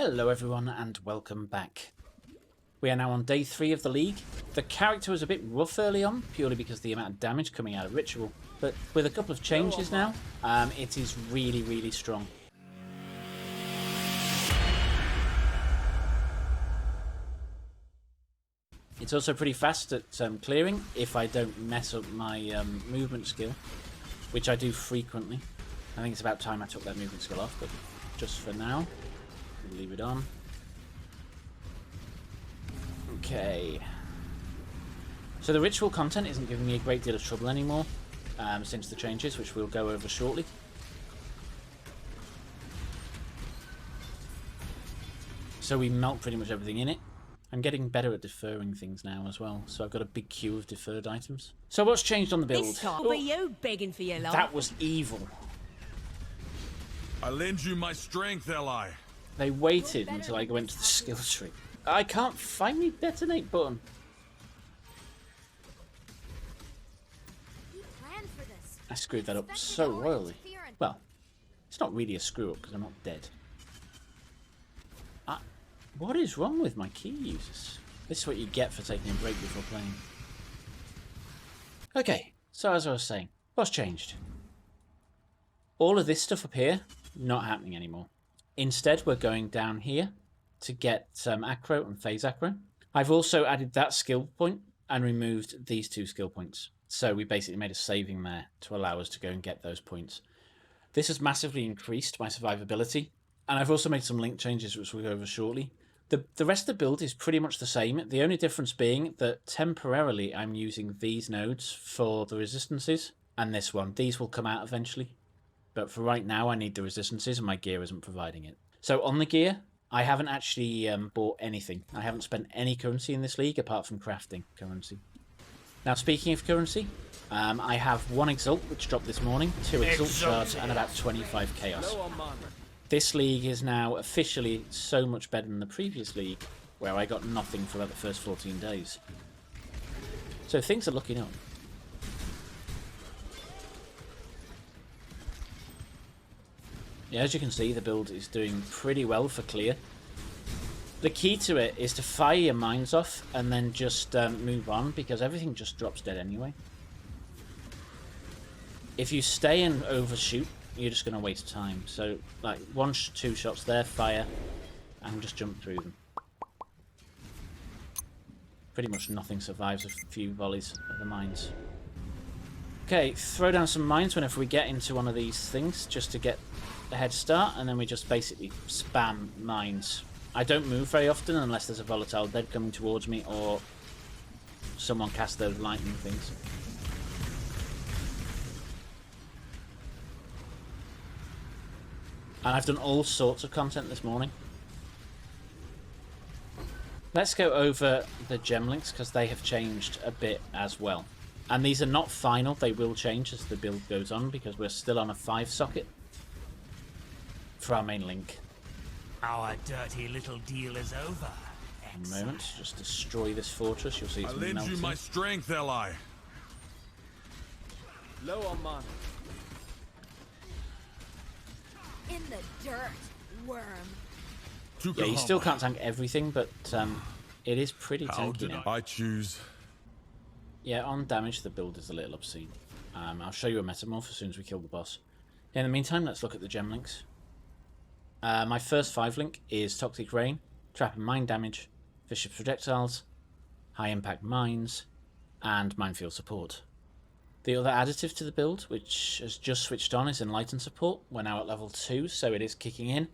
Hello everyone and welcome back. We are now on day 3 of the league. The character was a bit rough early on, purely because of the amount of damage coming out of Ritual, but with a couple of changes now, it is really strong. It's also pretty fast at clearing if I don't mess up my movement skill, which I do frequently. I think it's about time I took that movement skill off, but just for now, we'll leave it on. Okay. So the ritual content isn't giving me a great deal of trouble anymore since the changes, which we'll go over shortly. So we melt pretty much everything in it. I'm getting better at deferring things now as well, so I've got a big queue of deferred items. So what's changed on the build? This time will be you begging for your life. That was evil. I lend you my strength, Eli. They waited until I went to the skill tree. I can't find my detonate button. I screwed that up so royally. Well, it's not really a screw up because I'm not dead. What is wrong with my key users? This is what you get for taking a break before playing. Okay, so as I was saying, what's changed? All of this stuff up here, not happening anymore. Instead, we're going down here to get acro and phase acro. I've also added that skill point and removed these 2 skill points. So we basically made a saving there to allow us to go and get those points. This has massively increased my survivability. And I've also made some link changes, which we'll go over shortly. The rest of the build is pretty much the same. The only difference being that temporarily I'm using these nodes for the resistances and this one. These will come out eventually. But for right now, I need the resistances and my gear isn't providing it. So on the gear, I haven't actually bought anything. I haven't spent any currency in this league apart from crafting currency. Now, speaking of currency, I have 1 Exalt, which dropped this morning, 2 Exalt shards, and about 25 Chaos. This league is now officially so much better than the previous league, where I got nothing for about the first 14 days. So things are looking up. Yeah, as you can see, the build is doing pretty well for clear. The key to it is to fire your mines off and then just move on, because everything just drops dead anyway. If you stay and overshoot, you're just going to waste time. So, like, 1-2 shots there, fire, and just jump through them. Pretty much nothing survives a few volleys of the mines. Okay, throw down some mines whenever we get into one of these things, just to get a head start, and then we just basically spam mines. I don't move very often unless there's a volatile dead coming towards me or someone casts those lightning things. And I've done all sorts of content this morning. Let's go over the gem links because they have changed a bit as well. And these are not final, they will change as the build goes on because we're still on a 5 socket for our main link. Our dirty little deal is over. In a moment, just destroy this fortress, you'll see it's melting. I lend you my strength, Eli. Low on mana. In the dirt, worm. Yeah, you still can't tank everything, but it is pretty How tanky did now. I choose? Yeah, on damage, the build is a little obscene. I'll show you a metamorph as soon as we kill the boss. In the meantime, let's look at the gem links. My first 5 link is Toxic Rain, Trap and Mine Damage, Vicious Projectiles, High Impact Mines, and Minefield Support. The other additive to the build, which has just switched on, is Enlighten Support. We're now at level 2, so it is kicking in,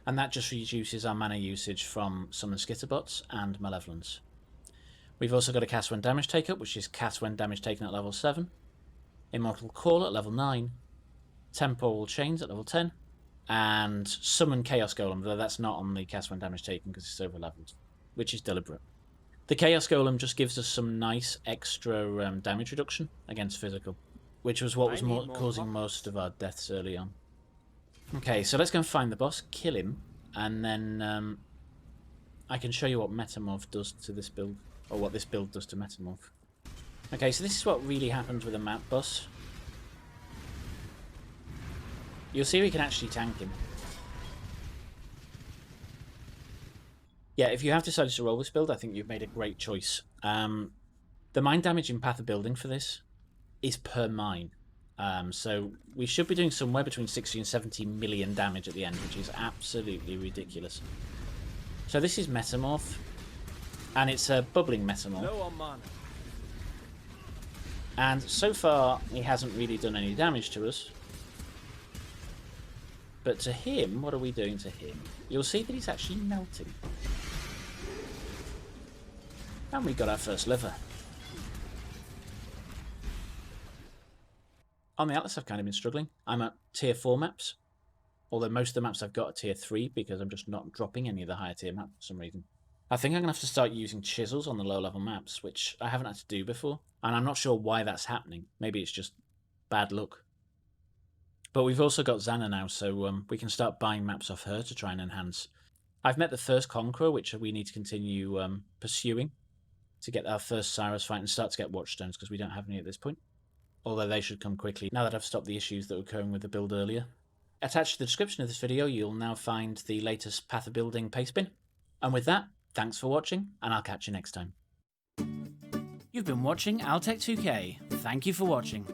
and that just reduces our mana usage from Summon Skitterbots and Malevolence. We've also got a Cast When Damage Take Up, which is Cast When Damage Taken at level 7, Immortal Call at level 9, Temporal Chains at level 10, and Summon Chaos Golem, though that's not on the Cast When Damage Taken because it's over leveled, which is deliberate. The Chaos Golem just gives us some nice extra damage reduction against physical, which was what was causing most of our deaths early on. Okay, so let's go and find the boss, kill him, and then I can show you what Metamorph does to this build, or what this build does to Metamorph. Okay, so this is what really happens with a map boss. You'll see we can actually tank him. Yeah, if you have decided to roll this build, I think you've made a great choice. The mine damage in Path of Building for this is per mine. So we should be doing somewhere between 60 and 70 million damage at the end, which is absolutely ridiculous. So this is Metamorph, and it's a bubbling Metamorph. Low on mana. And so far, he hasn't really done any damage to us. But to him, what are we doing to him? You'll see that he's actually melting. And we got our first liver. On the Atlas, I've kind of been struggling. I'm at tier 4 maps. Although most of the maps I've got are tier 3 because I'm just not dropping any of the higher tier maps for some reason. I think I'm going to have to start using chisels on the low level maps, which I haven't had to do before. And I'm not sure why that's happening. Maybe it's just bad luck. But we've also got Xana now, so we can start buying maps off her to try and enhance. I've met the first Conqueror, which we need to continue pursuing to get our first Cyrus fight and start to get Watchstones, because we don't have any at this point. Although they should come quickly, now that I've stopped the issues that were occurring with the build earlier. Attached to the description of this video, you'll now find the latest Path of Building paste bin. And with that, thanks for watching, and I'll catch you next time. You've been watching Altec2K. Thank you for watching.